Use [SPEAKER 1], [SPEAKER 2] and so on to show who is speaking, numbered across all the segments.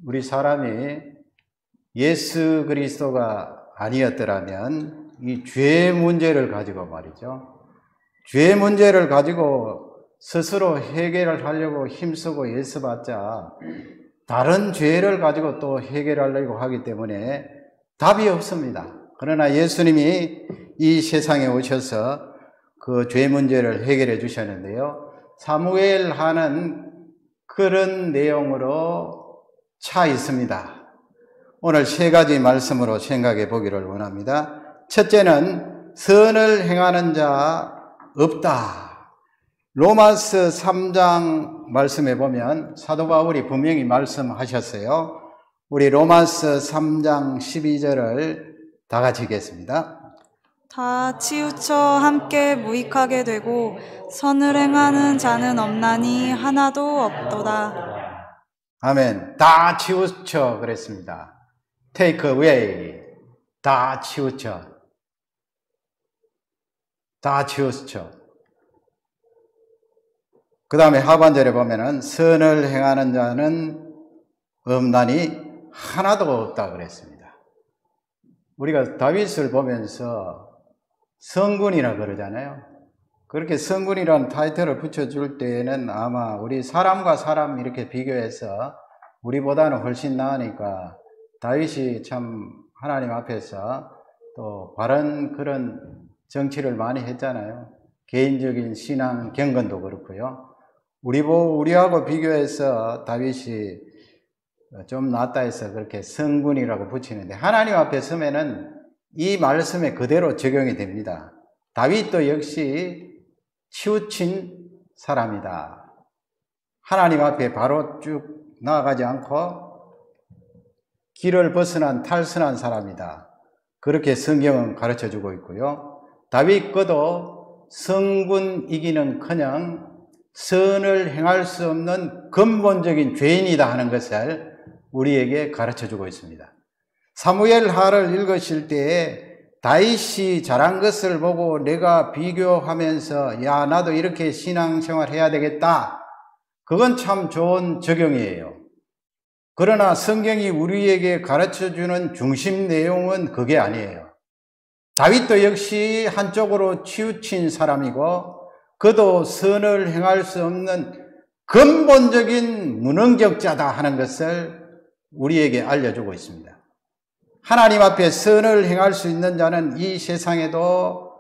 [SPEAKER 1] 우리 사람이 예수 그리스도가 아니었더라면 이 죄 문제를 가지고 말이죠. 죄 문제를 가지고 스스로 해결을 하려고 힘쓰고 애써봤자 다른 죄를 가지고 또 해결하려고 하기 때문에 답이 없습니다. 그러나 예수님이 이 세상에 오셔서 그 죄 문제를 해결해 주셨는데요. 사무엘 하는 그런 내용으로 차 있습니다. 오늘 세 가지 말씀으로 생각해 보기를 원합니다. 첫째는 선을 행하는 자 없다. 로마서 3장 말씀해 보면 사도 바울이 분명히 말씀하셨어요. 우리 로마서 3장 12절을 다 같이 읽겠습니다.
[SPEAKER 2] 다 치우쳐 함께 무익하게 되고 선을 행하는 자는 없나니 하나도 없도다.
[SPEAKER 1] 아멘. 다 치우쳐 그랬습니다. Take away. 다 치우쳐. 다 치우쳐. 그 다음에 하반절에 보면은 선을 행하는 자는 없나니 하나도 없다 그랬습니다. 우리가 다윗을 보면서 성군이라 그러잖아요. 그렇게 성군이라는 타이틀을 붙여줄 때에는 아마 우리 사람과 사람 이렇게 비교해서 우리보다는 훨씬 나으니까 다윗이 참 하나님 앞에서 또 바른 그런 정치를 많이 했잖아요. 개인적인 신앙 경건도 그렇고요. 우리하고 비교해서 다윗이 좀 낫다 해서 그렇게 성군이라고 붙이는데 하나님 앞에 서면은 이 말씀에 그대로 적용이 됩니다. 다윗도 역시 치우친 사람이다. 하나님 앞에 바로 쭉 나아가지 않고 길을 벗어난 탈선한 사람이다. 그렇게 성경은 가르쳐주고 있고요. 다윗 거도 성군이기는커녕 선을 행할 수 없는 근본적인 죄인이다 하는 것을 우리에게 가르쳐주고 있습니다. 사무엘 하를 읽으실 때에 다윗이 잘한 것을 보고 내가 비교하면서 야 나도 이렇게 신앙생활 해야 되겠다. 그건 참 좋은 적용이에요. 그러나 성경이 우리에게 가르쳐주는 중심 내용은 그게 아니에요. 다윗도 역시 한쪽으로 치우친 사람이고 그도 선을 행할 수 없는 근본적인 무능력자다 하는 것을 우리에게 알려주고 있습니다. 하나님 앞에 선을 행할 수 있는 자는 이 세상에도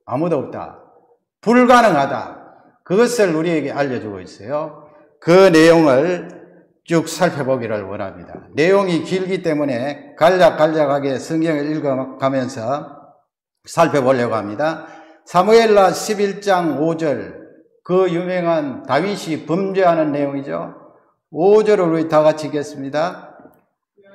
[SPEAKER 1] 아무도 없다. 불가능하다. 그것을 우리에게 알려주고 있어요. 그 내용을 쭉 살펴보기를 원합니다. 내용이 길기 때문에 간략간략하게 성경을 읽어가면서 살펴보려고 합니다. 사무엘하 11장 5절, 그 유명한 다윗이 범죄하는 내용이죠. 5절을 우리 다 같이 읽겠습니다.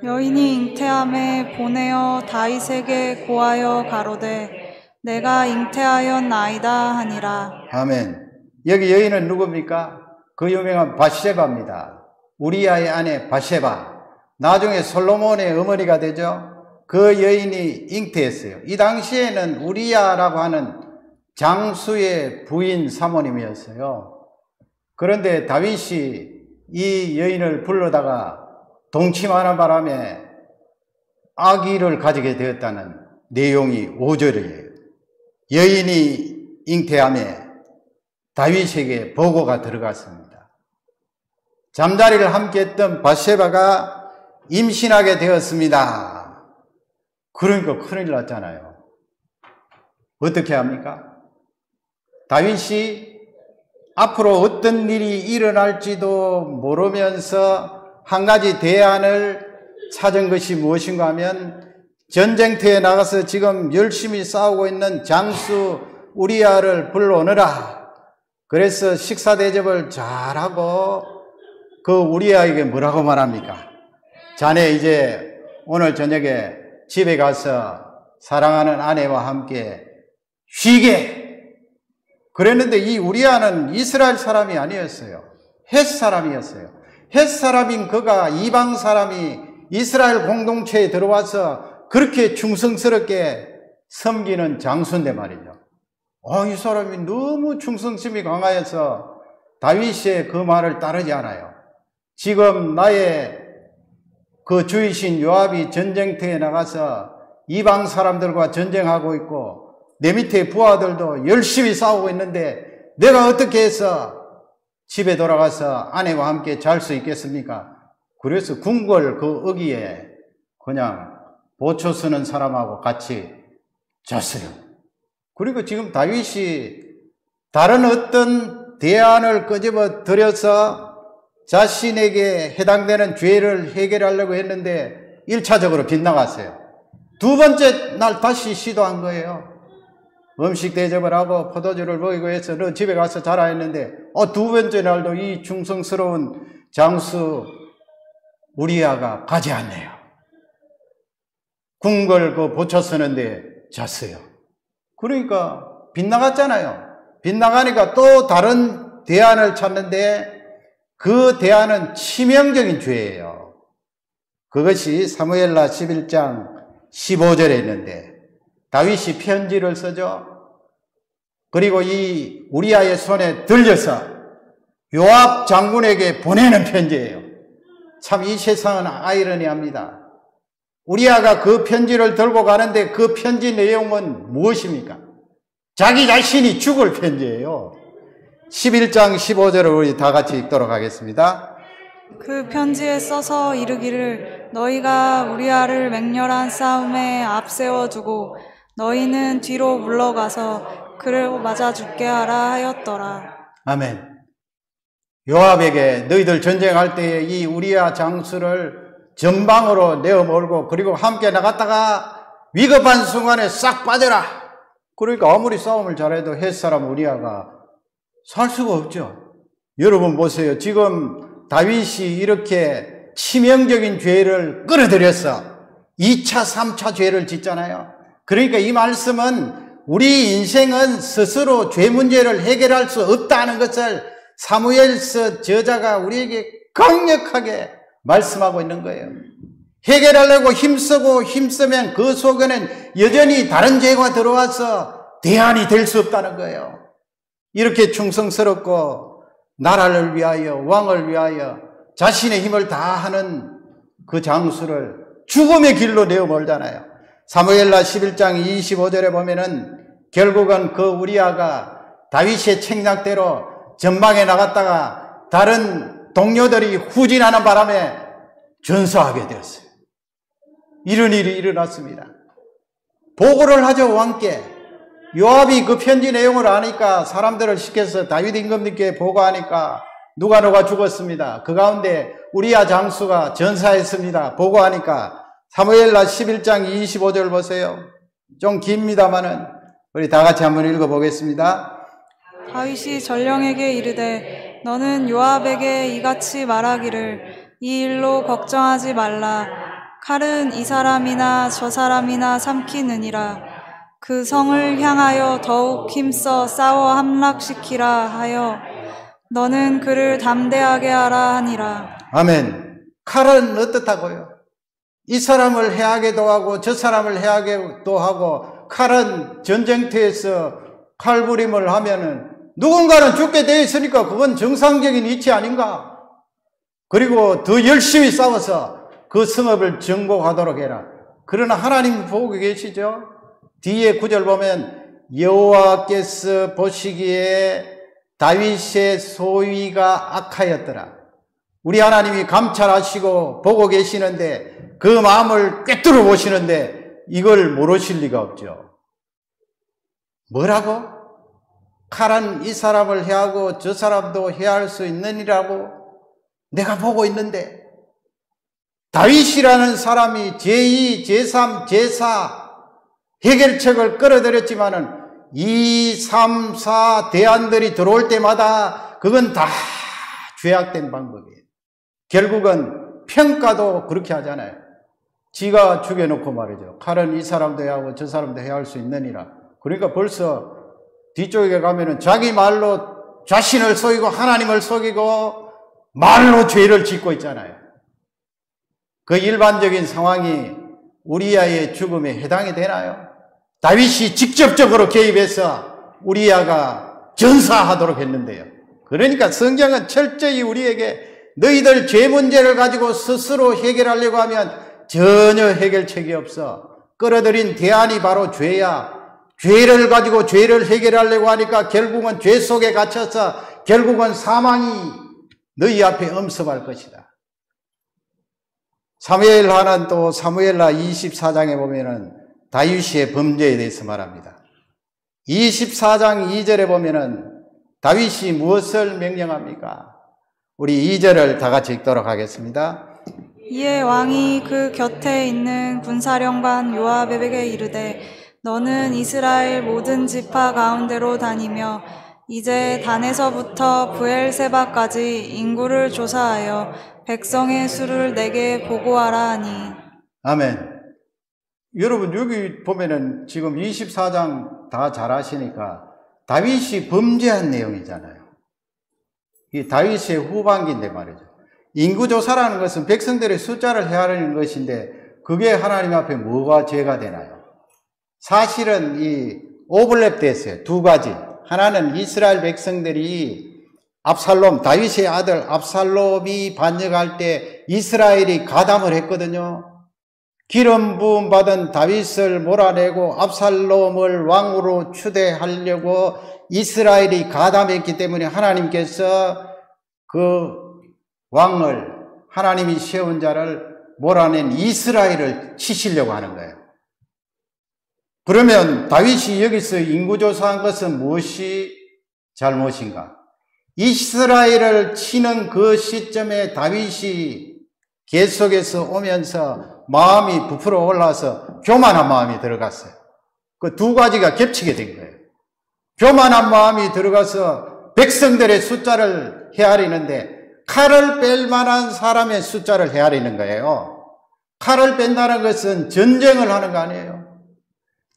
[SPEAKER 2] 여인이 잉태함에 보내어 다윗에게 고하여 가로되 내가 잉태하였나이다 하니라.
[SPEAKER 1] 아멘. 여기 여인은 누굽니까? 그 유명한 밧세바입니다. 우리아의 아내 밧세바. 나중에 솔로몬의 어머니가 되죠. 그 여인이 잉태했어요. 이 당시에는 우리아라고 하는 장수의 부인 사모님이었어요. 그런데 다윗이 이 여인을 불러다가 동침하는 바람에 아기를 가지게 되었다는 내용이 5절이에요. 여인이 잉태함에 다윗에게 보고가 들어갔습니다. 잠자리를 함께 했던 밧세바가 임신하게 되었습니다. 그러니까 큰일 났잖아요. 어떻게 합니까? 다윗이 앞으로 어떤 일이 일어날지도 모르면서 한 가지 대안을 찾은 것이 무엇인가 하면 전쟁터에 나가서 지금 열심히 싸우고 있는 장수 우리아를 불러오너라. 그래서 식사 대접을 잘하고 그 우리아에게 뭐라고 말합니까? 자네 이제 오늘 저녁에 집에 가서 사랑하는 아내와 함께 쉬게. 그랬는데 이 우리아는 이스라엘 사람이 아니었어요. 헷 사람이었어요. 헷 사람인 그가 이방 사람이 이스라엘 공동체에 들어와서 그렇게 충성스럽게 섬기는 장수인데 말이죠. 이 사람이 너무 충성심이 강하여서 다윗의 그 말을 따르지 않아요. 지금 나의 그 주이신 요압이 전쟁터에 나가서 이방 사람들과 전쟁하고 있고 내 밑에 부하들도 열심히 싸우고 있는데 내가 어떻게 해서 집에 돌아가서 아내와 함께 잘 수 있겠습니까? 그래서 궁궐 그 어귀에 그냥 보초 서는 사람하고 같이 잤어요. 그리고 지금 다윗이 다른 어떤 대안을 끄집어 들여서 자신에게 해당되는 죄를 해결하려고 했는데 1차적으로 빗나갔어요. 두 번째 날 다시 시도한 거예요. 음식 대접을 하고 포도주를 먹이고 해서 너 집에 가서 자라 했는데 두 번째 날도 이 충성스러운 장수 우리아가 가지 않네요. 궁궐 그 보초 서는데 잤어요. 그러니까 빗나갔잖아요. 빗나가니까 또 다른 대안을 찾는데 그 대안은 치명적인 죄예요. 그것이 사무엘하 11장 15절에 있는데 다윗이 편지를 쓰죠. 그리고 이 우리아의 손에 들려서 요압 장군에게 보내는 편지예요. 참 이 세상은 아이러니합니다. 우리아가 그 편지를 들고 가는데 그 편지 내용은 무엇입니까? 자기 자신이 죽을 편지예요. 11장 15절을 우리 다 같이 읽도록 하겠습니다.
[SPEAKER 2] 그 편지에 써서 이르기를 너희가 우리아를 맹렬한 싸움에 앞세워두고 너희는 뒤로 물러가서 그를 맞아 죽게 하라 하였더라.
[SPEAKER 1] 아멘. 요압에게 너희들 전쟁할 때에 이 우리아 장수를 전방으로 내어몰고 그리고 함께 나갔다가 위급한 순간에 싹 빠져라. 그러니까 아무리 싸움을 잘해도 햇사람 우리아가 살 수가 없죠. 여러분 보세요. 지금 다윗이 이렇게 치명적인 죄를 끌어들여서 2차, 3차 죄를 짓잖아요. 그러니까 이 말씀은 우리 인생은 스스로 죄 문제를 해결할 수 없다는 것을 사무엘서 저자가 우리에게 강력하게 말씀하고 있는 거예요. 해결하려고 힘쓰면 그 속에는 여전히 다른 죄가 들어와서 대안이 될 수 없다는 거예요. 이렇게 충성스럽고 나라를 위하여 왕을 위하여 자신의 힘을 다하는 그 장수를 죽음의 길로 내어몰잖아요. 사무엘하 11장 25절에 보면은 결국은 그 우리아가 다윗의 책략대로 전방에 나갔다가 다른 동료들이 후진하는 바람에 전사하게 되었어요. 이런 일이 일어났습니다. 보고를 하죠, 왕께. 요압이 그 편지 내용을 아니까 사람들을 시켜서 다윗 임금님께 보고하니까 누가 죽었습니다. 그 가운데 우리아 장수가 전사했습니다. 보고하니까 사무엘하 11장 25절 보세요. 좀 깁니다마는 우리 다 같이 한번 읽어보겠습니다.
[SPEAKER 2] 다윗이 전령에게 이르되 너는 요압에게 이같이 말하기를 이 일로 걱정하지 말라. 칼은 이 사람이나 저 사람이나 삼키느니라. 그 성을 향하여 더욱 힘써 싸워 함락시키라 하여 너는 그를 담대하게 하라 하니라.
[SPEAKER 1] 아멘. 칼은 어떻다고요? 이 사람을 해하게도 하고 저 사람을 해하게도 하고 칼은 전쟁터에서 칼부림을 하면은 누군가는 죽게 되어 있으니까 그건 정상적인 이치 아닌가? 그리고 더 열심히 싸워서 그 성읍을 정복하도록 해라. 그러나 하나님 보고 계시죠? 뒤에 9절 보면 여호와께서 보시기에 다윗의 소위가 악하였더라. 우리 하나님이 감찰하시고 보고 계시는데 그 마음을 꿰뚫어 보시는데 이걸 모르실 리가 없죠. 뭐라고? 칼은 이 사람을 해하고 저 사람도 해할 수 있느니라고 내가 보고 있는데 다윗이라는 사람이 제2, 제3, 제4 해결책을 끌어들였지만은 2, 3, 4 대안들이 들어올 때마다 그건 다 죄악된 방법이에요. 결국은 평가도 그렇게 하잖아요. 지가 죽여놓고 말이죠. 칼은 이 사람도 해하고 저 사람도 해야 할 수 있느니라. 그러니까 벌써 뒤쪽에 가면은 자기 말로 자신을 속이고 하나님을 속이고 말로 죄를 짓고 있잖아요. 그 일반적인 상황이 우리아의 죽음에 해당이 되나요? 다윗이 직접적으로 개입해서 우리아가 전사하도록 했는데요. 그러니까 성경은 철저히 우리에게 너희들 죄 문제를 가지고 스스로 해결하려고 하면 전혀 해결책이 없어. 끌어들인 대안이 바로 죄야. 죄를 가지고 죄를 해결하려고 하니까 결국은 죄 속에 갇혀서 결국은 사망이 너희 앞에 엄습할 것이다. 사무엘하는 또 사무엘하 24장에 보면은 다윗의 범죄에 대해서 말합니다. 24장 2절에 보면은 다윗이 무엇을 명령합니까? 우리 2절을 다 같이 읽도록 하겠습니다.
[SPEAKER 2] 이에 왕이 그 곁에 있는 군사령관 요압에게 이르되 너는 이스라엘 모든 지파 가운데로 다니며 이제 단에서부터 브엘세바까지 인구를 조사하여 백성의 수를 내게 보고하라 하니.
[SPEAKER 1] 아멘. 여러분 여기 보면은 지금 24장 다 잘 아시니까 다윗이 범죄한 내용이잖아요. 이 다윗의 후반기인데 말이죠. 인구조사라는 것은 백성들의 숫자를 헤아리는 것인데 그게 하나님 앞에 뭐가 죄가 되나요? 사실은 이 오버랩 됐어요. 두 가지. 하나는 이스라엘 백성들이 압살롬, 다윗의 아들 압살롬이 반역할 때 이스라엘이 가담을 했거든요. 기름 부음 받은 다윗을 몰아내고 압살롬을 왕으로 추대하려고 이스라엘이 가담했기 때문에 하나님께서 그 왕을, 하나님이 세운 자를 몰아낸 이스라엘을 치시려고 하는 거예요. 그러면 다윗이 여기서 인구조사한 것은 무엇이 잘못인가? 이스라엘을 치는 그 시점에 다윗이 계속해서 오면서 마음이 부풀어 올라서 교만한 마음이 들어갔어요. 그 두 가지가 겹치게 된 거예요. 교만한 마음이 들어가서 백성들의 숫자를 헤아리는데 칼을 뺄 만한 사람의 숫자를 헤아리는 거예요. 칼을 뺀다는 것은 전쟁을 하는 거 아니에요.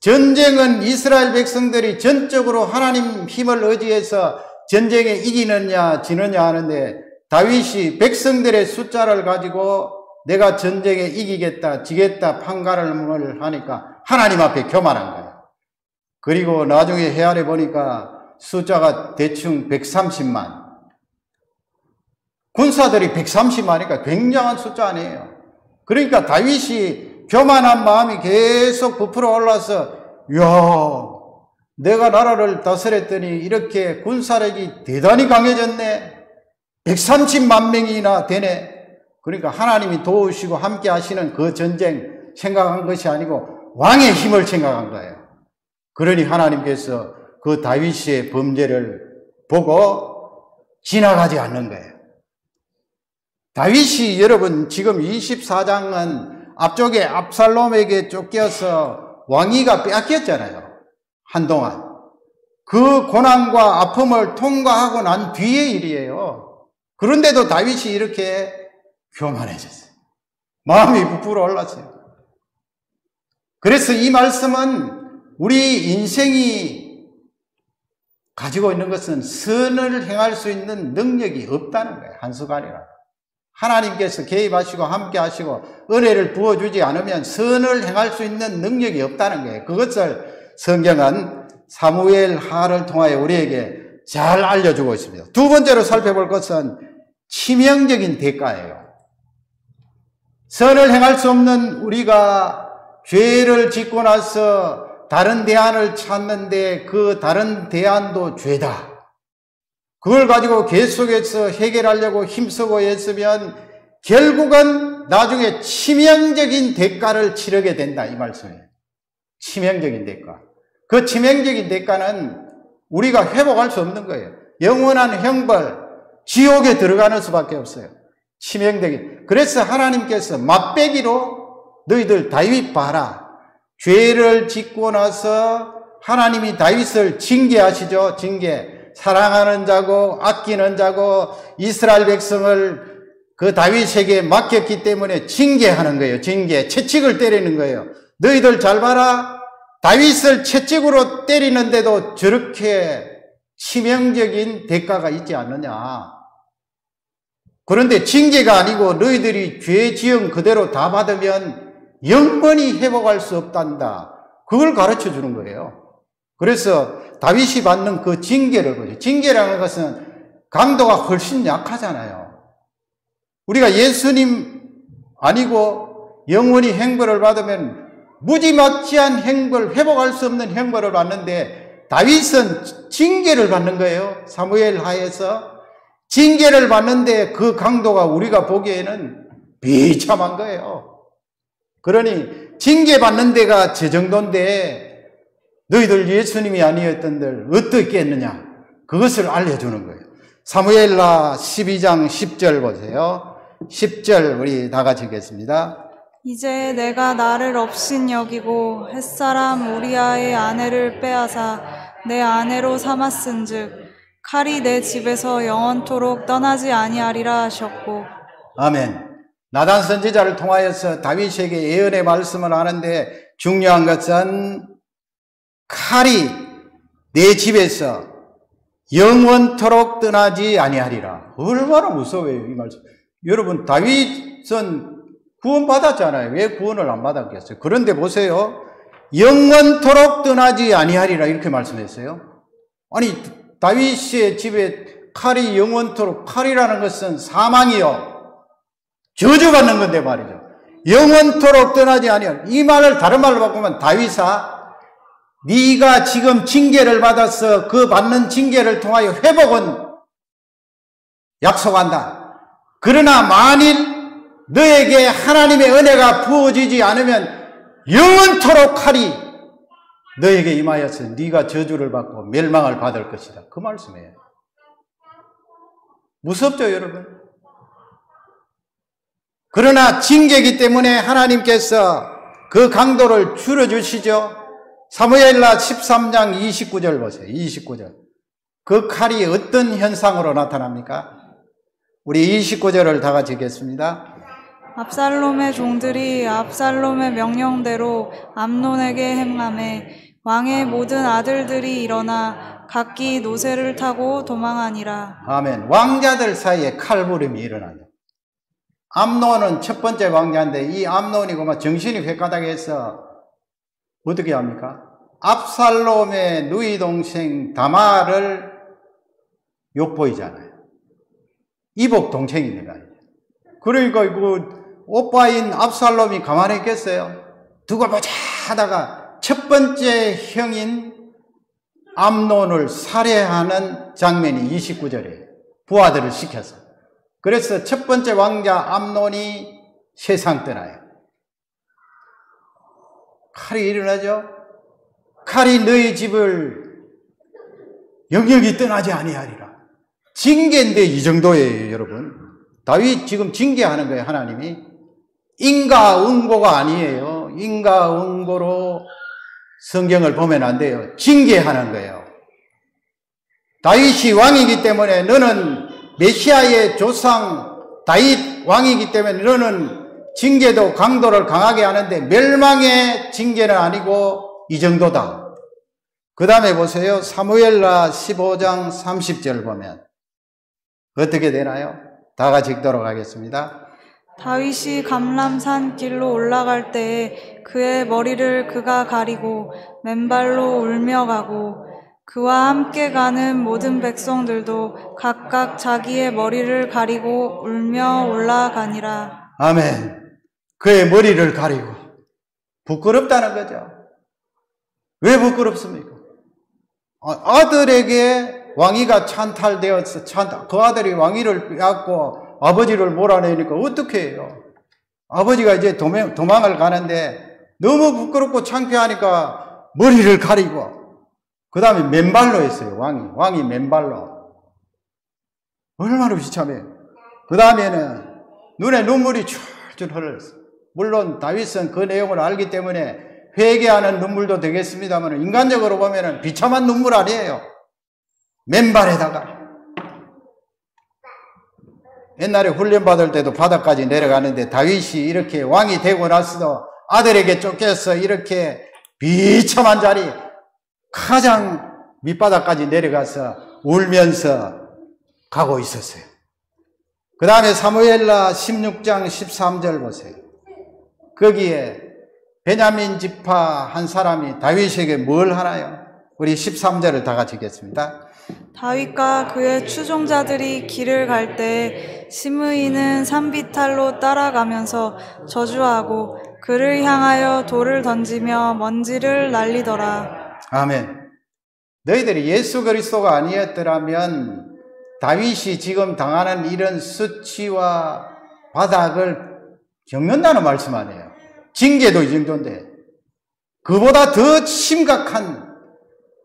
[SPEAKER 1] 전쟁은 이스라엘 백성들이 전적으로 하나님 힘을 의지해서 전쟁에 이기느냐 지느냐 하는데 다윗이 백성들의 숫자를 가지고 내가 전쟁에 이기겠다 지겠다 판가름을 하니까 하나님 앞에 교만한 거예요. 그리고 나중에 헤아려 보니까 숫자가 대충 130만. 군사들이 130만이니까 굉장한 숫자 아니에요. 그러니까 다윗이 교만한 마음이 계속 부풀어 올라서 이야, 내가 나라를 다스렸더니 이렇게 군사력이 대단히 강해졌네. 130만 명이나 되네. 그러니까 하나님이 도우시고 함께 하시는 그 전쟁 생각한 것이 아니고 왕의 힘을 생각한 거예요. 그러니 하나님께서 그 다윗의 범죄를 보고 지나가지 않는 거예요. 다윗이 여러분 지금 24장은 앞쪽에 압살롬에게 쫓겨서 왕위가 빼앗겼잖아요. 한동안. 그 고난과 아픔을 통과하고 난 뒤의 일이에요. 그런데도 다윗이 이렇게 교만해졌어요. 마음이 부풀어 올랐어요. 그래서 이 말씀은 우리 인생이 가지고 있는 것은 선을 행할 수 있는 능력이 없다는 거예요. 한순간이라. 하나님께서 개입하시고 함께 하시고 은혜를 부어주지 않으면 선을 행할 수 있는 능력이 없다는 거예요. 그것을 성경은 사무엘하를 통하여 우리에게 잘 알려주고 있습니다. 두 번째로 살펴볼 것은 치명적인 대가예요. 선을 행할 수 없는 우리가 죄를 짓고 나서 다른 대안을 찾는데 그 다른 대안도 죄다. 그걸 가지고 계속해서 해결하려고 힘쓰고 했으면 결국은 나중에 치명적인 대가를 치르게 된다 이 말씀이에요. 치명적인 대가. 그 치명적인 대가는 우리가 회복할 수 없는 거예요. 영원한 형벌, 지옥에 들어가는 수밖에 없어요. 치명적인. 그래서 하나님께서 맛배기로 너희들 다윗 봐라. 죄를 짓고 나서 하나님이 다윗을 징계하시죠. 징계. 사랑하는 자고 아끼는 자고 이스라엘 백성을 그 다윗에게 맡겼기 때문에 징계하는 거예요. 징계. 채찍을 때리는 거예요. 너희들 잘 봐라. 다윗을 채찍으로 때리는데도 저렇게 치명적인 대가가 있지 않느냐. 그런데 징계가 아니고 너희들이 죄 지은 그대로 다 받으면 영원히 회복할 수 없단다. 그걸 가르쳐 주는 거예요. 그래서 다윗이 받는 그 징계를 보죠. 징계라는 것은 강도가 훨씬 약하잖아요. 우리가 예수님 아니고 영원히 형벌을 받으면 무지막지한 형벌, 회복할 수 없는 형벌을 받는데 다윗은 징계를 받는 거예요. 사무엘 하에서 징계를 받는데 그 강도가 우리가 보기에는 비참한 거예요. 그러니 징계받는 데가 저 정도인데 너희들 예수님이 아니었던들 어떻게 했느냐, 그것을 알려주는 거예요. 사무엘하 12장 10절 보세요. 10절 우리 다 같이 읽겠습니다.
[SPEAKER 2] 이제 내가 나를 업신 여기고 햇사람 우리아의 아내를 빼앗아 내 아내로 삼았은즉 칼이 내 집에서 영원토록 떠나지 아니하리라 하셨고.
[SPEAKER 1] 아멘. 나단 선지자를 통하여서 다윗에게 예언의 말씀을 하는데 중요한 것은 칼이 내 집에서 영원토록 떠나지 아니하리라. 얼마나 무서워요, 이 말씀. 여러분, 다윗은 구원받았잖아요. 왜 구원을 안 받았겠어요? 그런데 보세요. 영원토록 떠나지 아니하리라 이렇게 말씀했어요. 아니, 다윗의 집에 칼이 영원토록, 칼이라는 것은 사망이요, 저주받는 건데 말이죠. 영원토록 떠나지 아니하리라. 이 말을 다른 말로 바꾸면 다윗아, 네가 지금 징계를 받아서 그 받는 징계를 통하여 회복은 약속한다. 그러나 만일 너에게 하나님의 은혜가 부어지지 않으면 영원토록 칼이 너에게 임하여서 네가 저주를 받고 멸망을 받을 것이다. 그 말씀이에요. 무섭죠, 여러분? 그러나 징계이기 때문에 하나님께서 그 강도를 줄여주시죠. 사무엘하 13장 29절 보세요. 29절. 그 칼이 어떤 현상으로 나타납니까? 우리 29절을 다 같이 읽겠습니다.
[SPEAKER 2] 압살롬의 종들이 압살롬의 명령대로 암논에게 행하매 왕의 모든 아들들이 일어나 각기 노새를 타고 도망하니라.
[SPEAKER 1] 아멘. 왕자들 사이에 칼부림이 일어나요. 암논은 첫 번째 왕자인데 이 암논이고 막 정신이 획가닥해서 어떻게 합니까? 압살롬의 누이 동생 다말을 욕보이잖아요. 이복 동생입니다. 그러니까 그 오빠인 압살롬이 가만히 있겠어요? 두고 보자 하다가 첫 번째 형인 암논을 살해하는 장면이 29절이에요. 부하들을 시켜서. 그래서 첫 번째 왕자 암논이 세상 떠나요. 칼이 일어나죠? 칼이 너희 집을 영역이 떠나지 아니하리라. 징계인데 이 정도예요, 여러분. 다윗 지금 징계하는 거예요, 하나님이. 인과응보가 아니에요. 인과응보로 성경을 보면 안 돼요. 징계하는 거예요. 다윗이 왕이기 때문에 너는 메시아의 조상 다윗 왕이기 때문에 너는 징계도 강도를 강하게 하는데 멸망의 징계는 아니고 이 정도다. 그 다음에 보세요. 사무엘하 15장 30절 보면 어떻게 되나요? 다 같이 읽도록 하겠습니다.
[SPEAKER 2] 다윗이 감람산 길로 올라갈 때에 그의 머리를 그가 가리고 맨발로 울며 가고 그와 함께 가는 모든 백성들도 각각 자기의 머리를 가리고 울며 올라가니라.
[SPEAKER 1] 아멘. 그의 머리를 가리고. 부끄럽다는 거죠. 왜 부끄럽습니까? 아들에게 왕위가 찬탈되어서 그 아들이 왕위를 빼앗고 아버지를 몰아내니까 어떻게 해요? 아버지가 이제 도망을 가는데 너무 부끄럽고 창피하니까 머리를 가리고 그 다음에 맨발로 했어요. 왕이 맨발로. 얼마나 비참해요. 그 다음에는 눈에 눈물이 줄줄 흘렀어요. 물론 다윗은 그 내용을 알기 때문에 회개하는 눈물도 되겠습니다만 인간적으로 보면 비참한 눈물 아니에요. 맨발에다가. 옛날에 훈련받을 때도 바다까지 내려가는데 다윗이 이렇게 왕이 되고 나서도 아들에게 쫓겨서 이렇게 비참한 자리 가장 밑바닥까지 내려가서 울면서 가고 있었어요. 그 다음에 사무엘하 16장 13절 보세요. 거기에 베냐민 지파 한 사람이 다윗에게 뭘 하나요? 우리 13절을 다 같이 읽겠습니다.
[SPEAKER 2] 다윗과 그의 추종자들이 길을 갈 때 시므이는 산비탈로 따라가면서 저주하고 그를 향하여 돌을 던지며 먼지를 날리더라.
[SPEAKER 1] 아멘. 너희들이 예수 그리스도가 아니었더라면 다윗이 지금 당하는 이런 수치와 바닥을 겪는다는 말씀 아니에요. 징계도 이 정도인데 그보다 더 심각한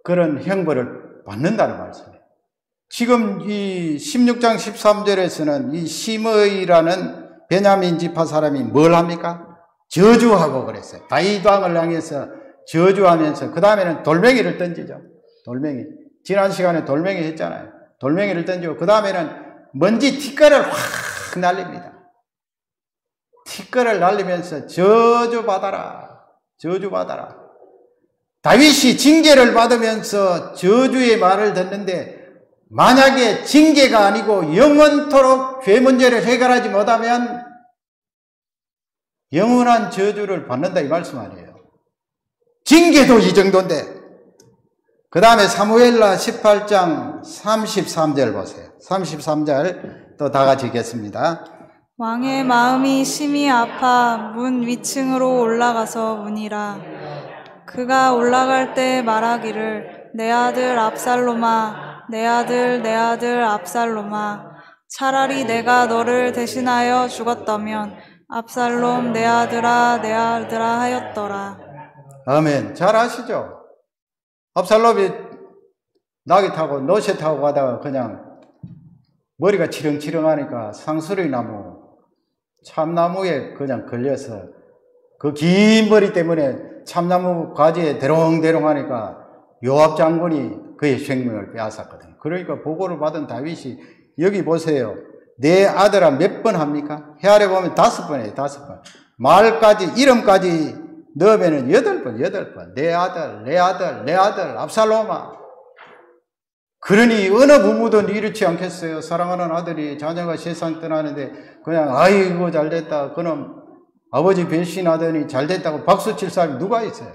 [SPEAKER 1] 그런 형벌을 받는다는 말씀이에요. 지금 이 16장 13절에서는 이 시므이라는 베냐민 지파 사람이 뭘 합니까? 저주하고 그랬어요. 다윗 왕을 향해서 저주하면서 그 다음에는 돌멩이를 던지죠. 돌멩이. 지난 시간에 돌멩이 했잖아요. 돌멩이를 던지고 그 다음에는 먼지 티끌을 확 날립니다. 티끌을 날리면서 저주받아라. 저주받아라. 다윗이 징계를 받으면서 저주의 말을 듣는데 만약에 징계가 아니고 영원토록 죄 문제를 해결하지 못하면 영원한 저주를 받는다 이 말씀 아니에요. 징계도 이 정도인데 그 다음에 사무엘라 18장 33절 보세요. 33절 또 다 같이 읽겠습니다.
[SPEAKER 2] 왕의 마음이 심히 아파 문 위층으로 올라가서 문이라. 그가 올라갈 때 말하기를 내 아들 압살롬아 내 아들 압살롬아 차라리 내가 너를 대신하여 죽었다면 압살롬 내 아들아 하였더라.
[SPEAKER 1] 아멘. 잘 아시죠? 압살롬이 나귀 타고 노새 타고 가다가 그냥 머리가 치렁치렁하니까 상수리 나무 참나무에 그냥 걸려서 그 긴 머리 때문에 참나무 가지에 대롱대롱 하니까 요압 장군이 그의 생명을 빼앗았거든요. 그러니까 보고를 받은 다윗이 여기 보세요. 내 아들아 몇 번 합니까? 헤아려 보면 5번이에요. 5번. 말까지 이름까지 넣으면 8번. 내 아들 압살롬아. 그러니 어느 부모든 이렇지 않겠어요? 사랑하는 아들이 자녀가 세상 떠나는데 그냥 아이고 잘됐다. 그놈 아버지 배신하더니 잘됐다고 박수칠 사람이 누가 있어요?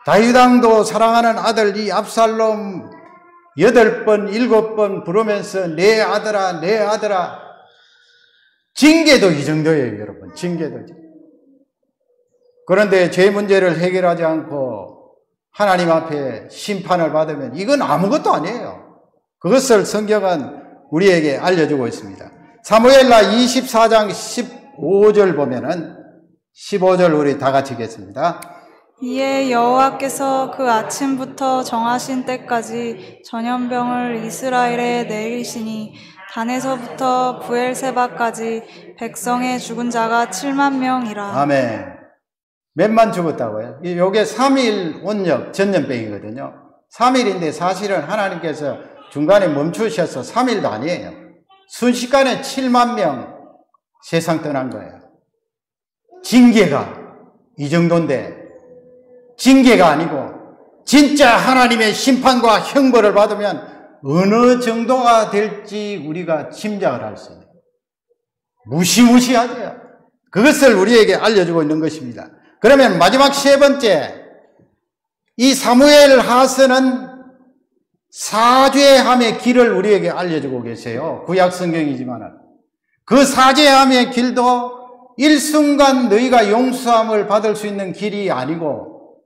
[SPEAKER 1] 다윗 왕도 사랑하는 아들 이 압살롬 8번 7번 부르면서 내 아들아 징계도 이 정도예요. 여러분 징계도. 그런데 죄 문제를 해결하지 않고 하나님 앞에 심판을 받으면 이건 아무것도 아니에요. 그것을 성경은 우리에게 알려주고 있습니다. 사무엘라 24장 15절 보면은 15절 우리 다 같이 읽겠습니다.
[SPEAKER 2] 이에 여호와께서 그 아침부터 정하신 때까지 전염병을 이스라엘에 내리시니 단에서부터 부엘세바까지 백성의 죽은 자가 7만 명이라.
[SPEAKER 1] 아멘. 몇만 죽었다고요? 이게 3일 온역 전염병이거든요. 3일인데 사실은 하나님께서 중간에 멈추셔서 3일도 아니에요. 순식간에 7만 명 세상 떠난 거예요. 징계가 이 정도인데 징계가 아니고 진짜 하나님의 심판과 형벌을 받으면 어느 정도가 될지 우리가 짐작을 할 수 있는 무시무시하죠. 그것을 우리에게 알려주고 있는 것입니다. 그러면 마지막 세 번째, 이 사무엘 하서는 사죄함의 길을 우리에게 알려주고 계세요. 구약 성경이지만은 그 사죄함의 길도 일순간 너희가 용서함을 받을 수 있는 길이 아니고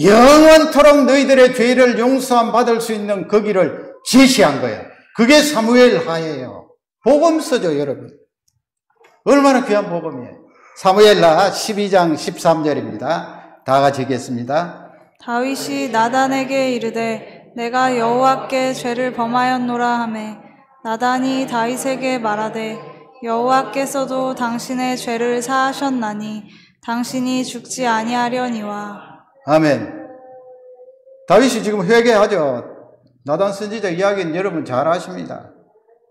[SPEAKER 1] 영원토록 너희들의 죄를 용서함 받을 수 있는 그 길을 제시한 거예요. 그게 사무엘 하예요. 복음서죠, 여러분. 얼마나 귀한 복음이에요. 사무엘라 12장 13절입니다. 다 같이 읽겠습니다.
[SPEAKER 2] 다윗이 나단에게 이르되 내가 여호와께 죄를 범하였노라 하매 나단이 다윗에게 말하되 여호와께서도 당신의 죄를 사하셨나니 당신이 죽지 아니하려니와. 아멘.
[SPEAKER 1] 다윗이 지금 회개하죠. 나단 선지자 이야기는 여러분 잘 아십니다.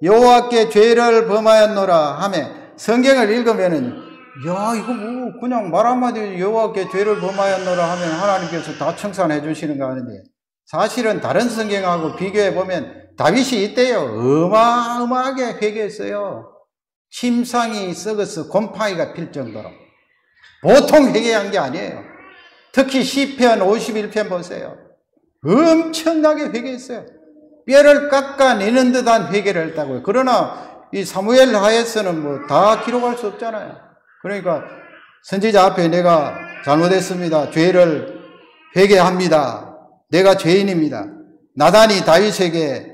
[SPEAKER 1] 여호와께 죄를 범하였노라 하매 성경을 읽으면은 야 이거 뭐 그냥 말 한마디 여호와께 죄를 범하였노라 하면 하나님께서 다 청산해 주시는 거 아닌데 사실은 다른 성경하고 비교해 보면 다윗이 이때요 어마어마하게 회개했어요. 침상이 썩어서 곰팡이가 필 정도로 보통 회개한 게 아니에요. 특히 시편 51편 보세요. 엄청나게 회개했어요. 뼈를 깎아내는 듯한 회개를 했다고요. 그러나 이 사무엘 하에서는 뭐 다 기록할 수 없잖아요. 그러니까 선지자 앞에 내가 잘못했습니다. 죄를 회개합니다. 내가 죄인입니다. 나단이 다윗에게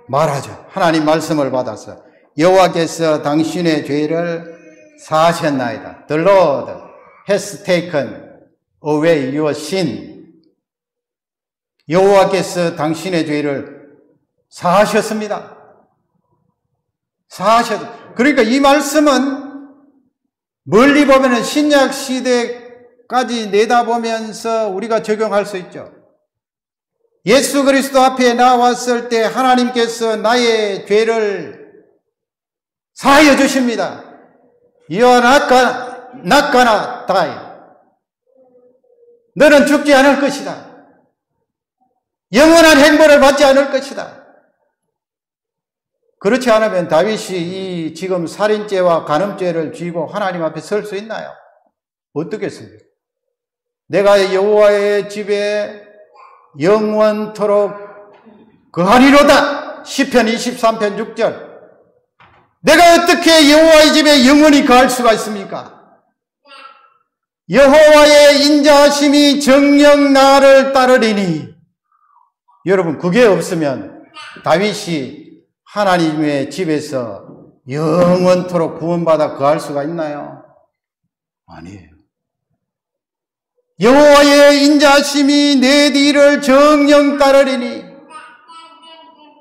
[SPEAKER 1] 말하죠. 하나님 말씀을 받아서 여호와께서 당신의 죄를 사하셨나이다. The Lord has taken away your sin. 여호와께서 당신의 죄를 사하셨습니다. 그러니까 이 말씀은 멀리 보면은 신약 시대까지 내다보면서 우리가 적용할 수 있죠. 예수 그리스도 앞에 나왔을 때 하나님께서 나의 죄를 사하여 주십니다. You are not gonna die. 너는 죽지 않을 것이다. 영원한 행복을 받지 않을 것이다. 그렇지 않으면 다윗이 이 지금 살인죄와 간음죄를 쥐고 하나님 앞에 설 수 있나요? 어떻겠습니까? 내가 여호와의 집에 영원토록 거하리로다. 시편 23편 6절. 내가 어떻게 여호와의 집에 영원히 거할 수가 있습니까? 여호와의 인자하심이 정녕 나를 따르리니. 여러분, 그게 없으면 다윗이 하나님의 집에서 영원토록 구원받아 거할 수가 있나요? 아니에요. 여호와의 인자하심이 내 뒤를 정녕 따르리니.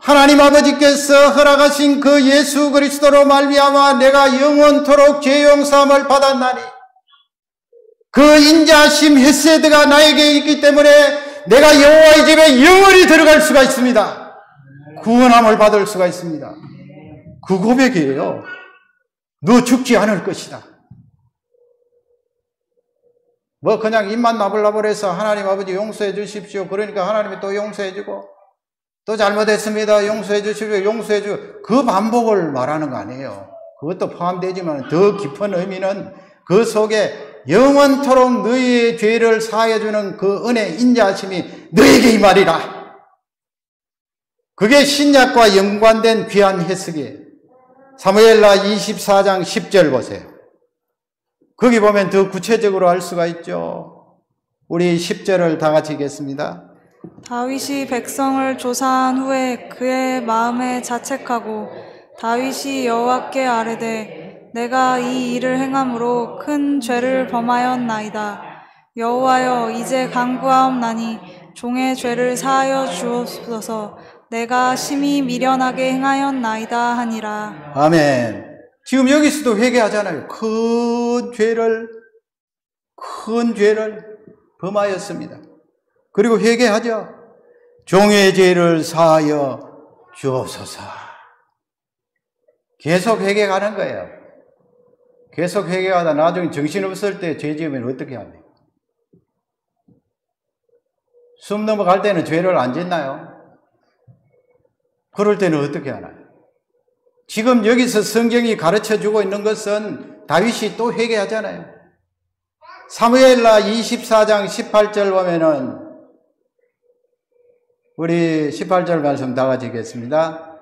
[SPEAKER 1] 하나님 아버지께서 허락하신 그 예수 그리스도로 말미암아 내가 영원토록 죄 용서함을 받았나니 그 인자하심 헤세드가 나에게 있기 때문에 내가 여호와의 집에 영원히 들어갈 수가 있습니다. 구원함을 받을 수가 있습니다. 그 고백이에요. 너 죽지 않을 것이다. 뭐 그냥 입만 나불나불해서 하나님 아버지 용서해 주십시오. 그러니까 하나님이 또 용서해 주고 또 잘못했습니다. 용서해 주십시오. 용서해 주고 그 반복을 말하는 거 아니에요. 그것도 포함되지만 더 깊은 의미는 그 속에 영원토록 너희의 죄를 사하여 주는 그 은혜 인자하심이 너에게 임하리라. 그게 신약과 연관된 귀한 해석이에요. 사무엘하 24장 10절 보세요. 거기 보면 더 구체적으로 알 수가 있죠. 우리 10절을 다 같이 읽겠습니다.
[SPEAKER 2] 다윗이 백성을 조사한 후에 그의 마음에 자책하고 다윗이 여호와께 아뢰되 내가 이 일을 행함으로 큰 죄를 범하였나이다. 여호와여 이제 간구하옵나니 종의 죄를 사하여 주옵소서. 내가 심히 미련하게 행하였나이다 하니라.
[SPEAKER 1] 아멘. 지금 여기서도 회개하잖아요. 큰 죄를 범하였습니다. 그리고 회개하죠. 종의 죄를 사하여 주옵소서. 계속 회개하는 거예요. 계속 회개하다 나중에 정신없을 때 죄 지으면 어떻게 합니까? 숨 넘어갈 때는 죄를 안 짓나요? 그럴 때는 어떻게 하나요? 지금 여기서 성경이 가르쳐주고 있는 것은 다윗이 또 회개하잖아요. 사무엘하 24장 18절 보면은 우리 18절 말씀 다 같이 읽겠습니다.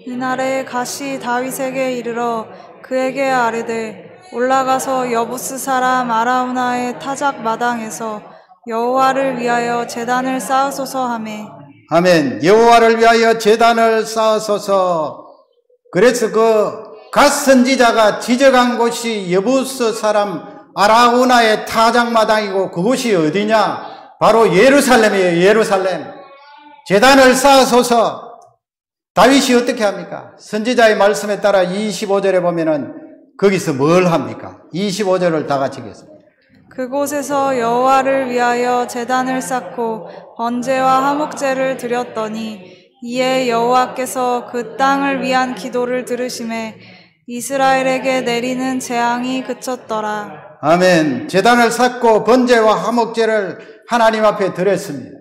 [SPEAKER 2] 이날에 갓이 다윗에게 이르러 그에게 아뢰되 올라가서 여부스 사람 아라우나의 타작 마당에서 여호와를 위하여 제단을 쌓으소서 하매. 아멘.
[SPEAKER 1] 여호와를 위하여 제단을 쌓으소서. 그래서 그 갓 선지자가 지적한 곳이 여부스 사람 아라우나의 타작마당이고 그곳이 어디냐? 바로 예루살렘이에요. 예루살렘. 제단을 쌓으소서. 다윗이 어떻게 합니까? 선지자의 말씀에 따라 25절에 보면은 거기서 뭘 합니까? 25절을 다 같이 읽겠습니다.
[SPEAKER 2] 그곳에서 여호와를 위하여 제단을 쌓고 번제와 화목제를 드렸더니 이에 여호와께서 그 땅을 위한 기도를 들으시매 이스라엘에게 내리는 재앙이 그쳤더라.
[SPEAKER 1] 아멘. 제단을 쌓고 번제와 화목제를 하나님 앞에 드렸습니다.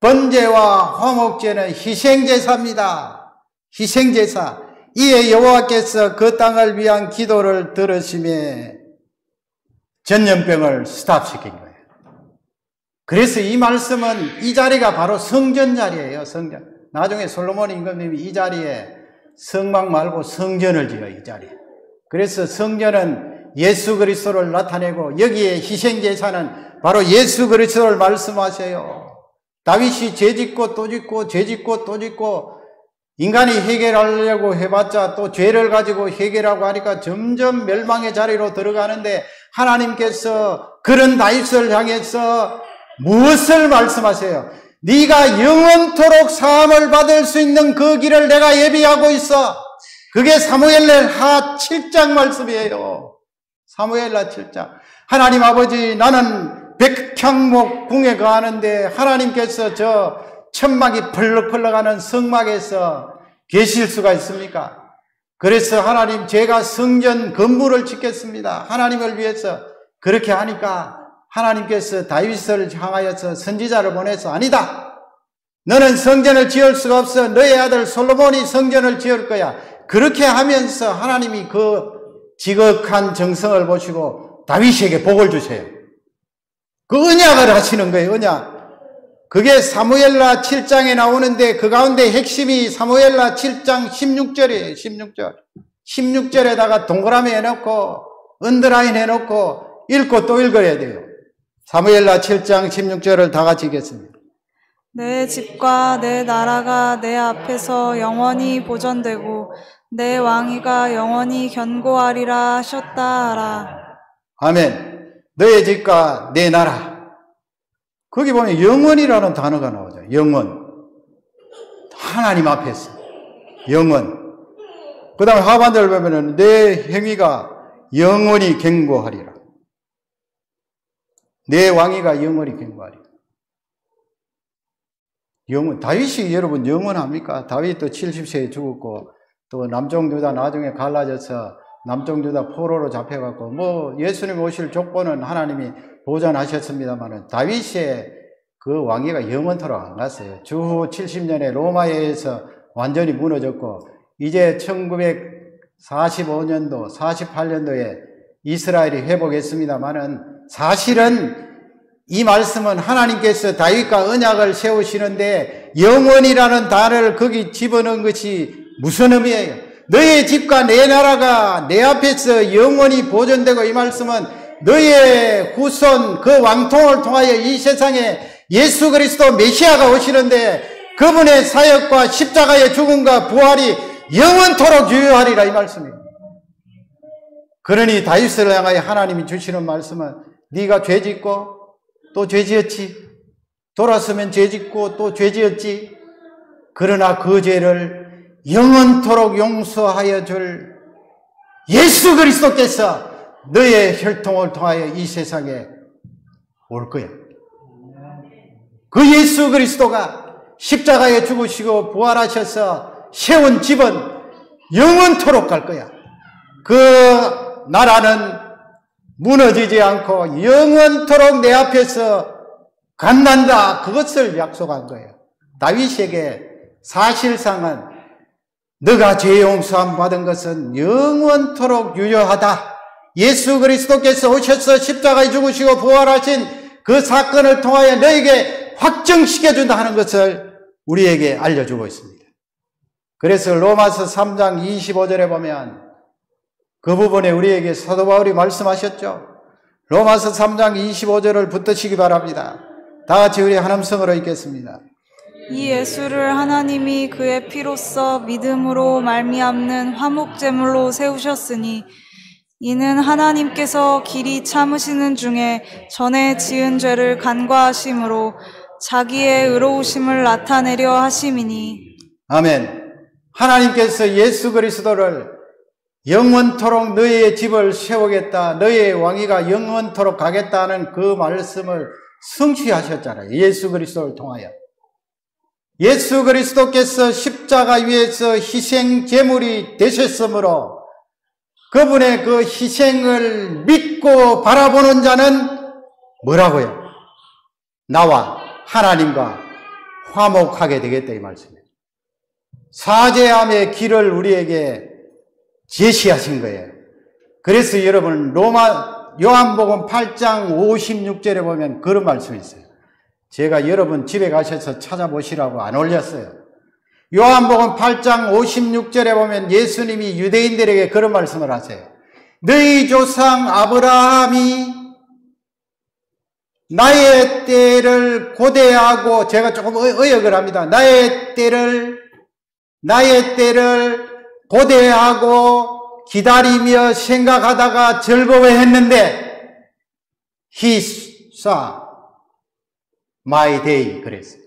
[SPEAKER 1] 번제와 화목제는 희생제사입니다. 희생제사. 이에 여호와께서 그 땅을 위한 기도를 들으시며 전염병을 스탑시킨 거예요. 그래서 이 말씀은 이 자리가 바로 성전 자리예요. 성전. 나중에 솔로몬 임금님이 이 자리에 성막 말고 성전을 지어, 이 자리에. 그래서 성전은 예수 그리스도를 나타내고 여기에 희생제사는 바로 예수 그리스도를 말씀하세요. 다윗이 죄짓고 또 짓고 죄짓고 또 짓고 인간이 해결하려고 해봤자 또 죄를 가지고 해결하고 하니까 점점 멸망의 자리로 들어가는데 하나님께서 그런 다윗을 향해서 무엇을 말씀하세요? 네가 영원토록 사함을 받을 수 있는 그 길을 내가 예비하고 있어. 그게 사무엘하 7장 말씀이에요. 사무엘하 7장. 하나님 아버지, 나는 백향목 궁에 거하는데 하나님께서 저 천막이 펄럭펄럭하는 성막에서 계실 수가 있습니까? 그래서 하나님, 제가 성전 건물을 짓겠습니다. 하나님을 위해서. 그렇게 하니까 하나님께서 다윗을 향하여서 선지자를 보내서 아니다. 너는 성전을 지을 수가 없어. 너의 아들 솔로몬이 성전을 지을 거야. 그렇게 하면서 하나님이 그 지극한 정성을 보시고 다윗에게 복을 주세요. 그 언약을 하시는 거예요. 언약. 그게 사무엘하 7장에 나오는데 그 가운데 핵심이 사무엘하 7장 16절이에요. 16절. 16절에다가 동그라미 해놓고 언더라인 해놓고 읽고 또 읽어야 돼요. 사무엘하 7장 16절을 다 같이 읽겠습니다.
[SPEAKER 2] 내 집과 내 나라가 내 앞에서 영원히 보존되고 내 왕위가 영원히 견고하리라 하셨다 하라.
[SPEAKER 1] 아멘. 너의 집과 내 나라. 거기 보면 영원이라는 단어가 나오죠. 영원. 하나님 앞에서. 영원. 그 다음에 하반절을 보면 내 행위가 영원히 견고하리라. 내 왕위가 영원히 견고하리라. 영원. 다윗이 여러분 영원합니까? 다윗도 70세에 죽었고 또 남쪽 유다 나중에 갈라져서 남쪽 유다 포로로 잡혀갖고 뭐 예수님 오실 족보는 하나님이 보존하셨습니다만은 다윗의 그 왕위가 영원토록 안 갔어요. 주후 70년에 로마에 의해서 완전히 무너졌고 이제 1945년도 48년도에 이스라엘이 회복했습니다만은 사실은 이 말씀은 하나님께서 다윗과 언약을 세우시는데 영원이라는 단어를 거기 집어넣은 것이 무슨 의미예요? 너의 집과 내 나라가 내 앞에서 영원히 보존되고 이 말씀은 너의 후손 그 왕통을 통하여 이 세상에 예수 그리스도 메시아가 오시는데 그분의 사역과 십자가의 죽음과 부활이 영원토록 유효하리라 이 말씀입니다. 그러니 다윗을 향하여 하나님이 주시는 말씀은 네가 죄짓고 또 죄지었지. 돌아서면 죄짓고 또 죄지었지. 그러나 그 죄를 영원토록 용서하여 줄 예수 그리스도께서 너의 혈통을 통하여 이 세상에 올 거야. 그 예수 그리스도가 십자가에 죽으시고 부활하셔서 세운 집은 영원토록 갈 거야. 그 나라는 무너지지 않고 영원토록 내 앞에서 간단다. 그것을 약속한 거예요. 다윗에게 사실상은 너가 죄 용서함 받은 것은 영원토록 유효하다. 예수 그리스도께서 오셔서 십자가에 죽으시고 부활하신 그 사건을 통하여 너에게 확정시켜준다 하는 것을 우리에게 알려주고 있습니다. 그래서 로마서 3장 25절에 보면 그 부분에 우리에게 사도 바울이 말씀하셨죠. 로마서 3장 25절을 붙드시기 바랍니다. 다 같이 우리 한 음성으로 읽겠습니다.
[SPEAKER 2] 이 예수를 하나님이 그의 피로써 믿음으로 말미암는 화목제물로 세우셨으니 이는 하나님께서 길이 참으시는 중에 전에 지은 죄를 간과하심으로 자기의 의로우심을 나타내려 하심이니. 아멘.
[SPEAKER 1] 하나님께서 예수 그리스도를 영원토록 너희의 집을 세우겠다, 너희의 왕위가 영원토록 가겠다는 그 말씀을 성취하셨잖아요. 예수 그리스도를 통하여. 예수 그리스도께서 십자가 위에서 희생 제물이 되셨으므로 그분의 그 희생을 믿고 바라보는 자는 뭐라고요? 나와 하나님과 화목하게 되겠다 이 말씀이에요. 사죄함의 길을 우리에게 제시하신 거예요. 그래서 여러분 요한복음 8장 56절에 보면 그런 말씀이 있어요. 제가 여러분 집에 가셔서 찾아보시라고 안 올렸어요. 요한복음 8장 56절에 보면 예수님이 유대인들에게 그런 말씀을 하세요. 너희 조상 아브라함이 나의 때를 고대하고, 제가 조금 의역을 합니다. 나의 때를 고대하고 기다리며 생각하다가 즐거워했는데 He saw my day. 그랬어요.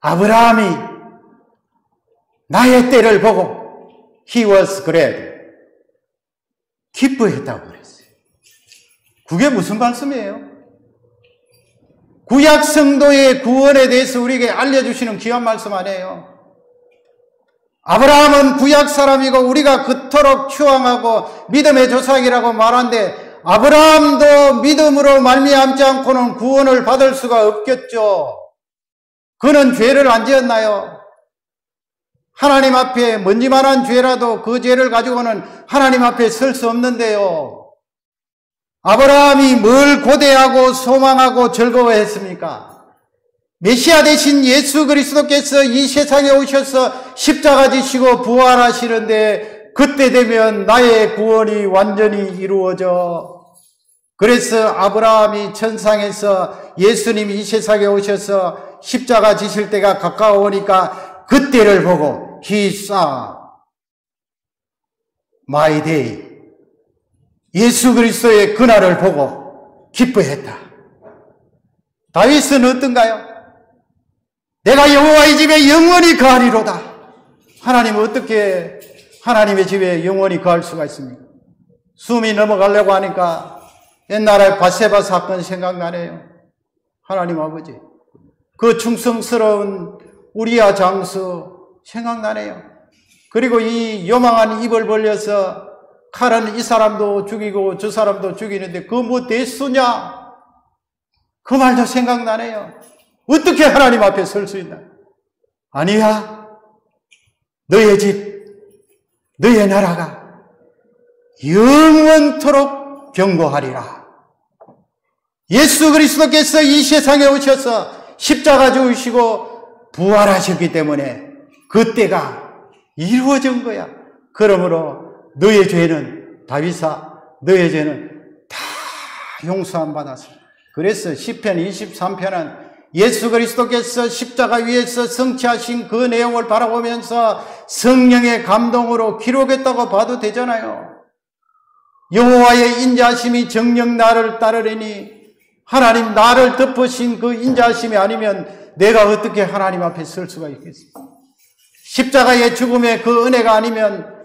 [SPEAKER 1] 아브라함이 나의 때를 보고 He was glad. 기뻐했다고 그랬어요. 그게 무슨 말씀이에요? 구약 성도의 구원에 대해서 우리에게 알려주시는 귀한 말씀 아니에요? 아브라함은 구약 사람이고 우리가 그토록 추앙하고 믿음의 조상이라고 말하는데 아브라함도 믿음으로 말미암지 않고는 구원을 받을 수가 없겠죠. 그는 죄를 안 지었나요? 하나님 앞에 먼지만한 죄라도 그 죄를 가지고는 하나님 앞에 설 수 없는데요. 아브라함이 뭘 고대하고 소망하고 즐거워했습니까? 메시아 되신 예수 그리스도께서 이 세상에 오셔서 십자가 지시고 부활하시는데 그때 되면 나의 구원이 완전히 이루어져. 그래서 아브라함이 천상에서 예수님이 이 세상에 오셔서 십자가 지실 때가 가까워오니까 그때를 보고 He saw my day. 예수 그리스도의 그날을 보고 기뻐했다. 다윗은 어떤가요? 내가 여호와의 집에 영원히 거하리로다. 하나님은 어떻게 하나님의 집에 영원히 거할 수가 있습니까? 숨이 넘어가려고 하니까 옛날에 바세바 사건 생각나네요. 하나님 아버지, 그 충성스러운 우리아 장수 생각나네요. 그리고 이 요망한 입을 벌려서 칼은 이 사람도 죽이고 저 사람도 죽이는데 그 뭐 대수냐? 그 말도 생각나네요. 어떻게 하나님 앞에 설 수 있나? 아니야. 너의 집, 너의 나라가 영원토록 경고하리라. 예수 그리스도께서 이 세상에 오셔서 십자가 죽으시고 부활하셨기 때문에 그때가 이루어진 거야. 그러므로 너의 죄는, 다윗아, 너의 죄는 다 용서함 받았어. 그래서 시편 23편은 예수 그리스도께서 십자가 위에서 성취하신 그 내용을 바라보면서 성령의 감동으로 기록했다고 봐도 되잖아요. 여호와의 인자하심이 정녕 나를 따르리니, 하나님 나를 덮으신 그 인자하심이 아니면 내가 어떻게 하나님 앞에 설 수가 있겠습니까? 십자가의 죽음의 그 은혜가 아니면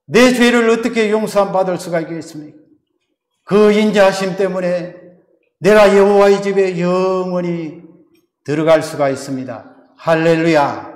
[SPEAKER 1] 내 죄를 어떻게 용서함 받을 수가 있겠습니까? 그 인자하심 때문에 내가 여호와의 집에 영원히 들어갈 수가 있습니다. 할렐루야.